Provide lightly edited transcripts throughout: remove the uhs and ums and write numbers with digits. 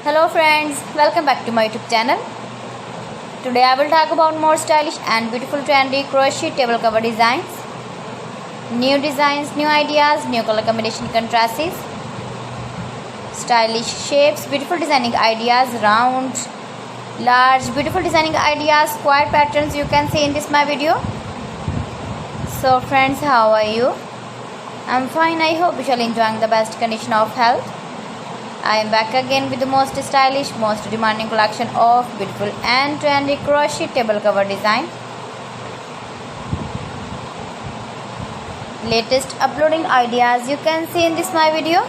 Hello friends, welcome back to my YouTube channel. Today I will talk about more stylish and beautiful trendy crochet table cover designs. New designs, new ideas, new color combination contrasts, stylish shapes, beautiful designing ideas, round, large, beautiful designing ideas, square patterns you can see in this my video. So friends, how are you? I'm fine. I hope you shall enjoying the best condition of health. I am back again with the most stylish, most demanding collection of beautiful and trendy crochet table cover design. Latest uploading ideas you can see in this my video.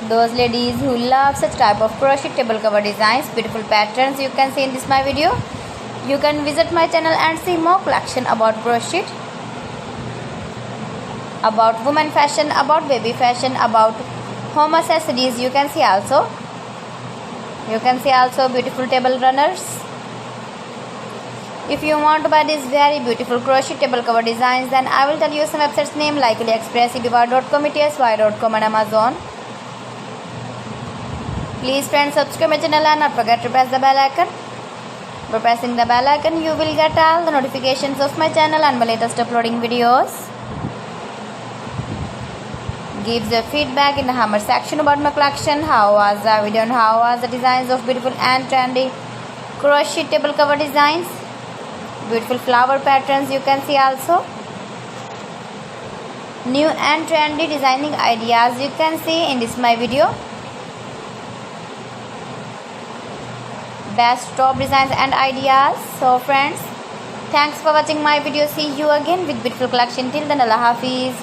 Those ladies who love such type of crochet table cover designs, beautiful patterns you can see in this my video. You can visit my channel and see more collection about crochet, about women fashion, about baby fashion, about home accessories. You can see also beautiful table runners. If you want to buy these very beautiful crochet table cover designs, then I will tell you some websites name like AliExpress, eBay.com, etsy.com and Amazon. Please friends, subscribe my channel and not forget to press the bell icon. By pressing the bell icon, you will get all the notifications of my channel and my latest uploading videos. Gives your feedback in the comment section about my collection. How was the video and how was the designs of beautiful and trendy crochet table cover designs, beautiful flower patterns you can see also, new and trendy designing ideas you can see in this my video, best top designs and ideas. So friends, thanks for watching my video. See you again with beautiful collection. Till then, Allah Hafiz.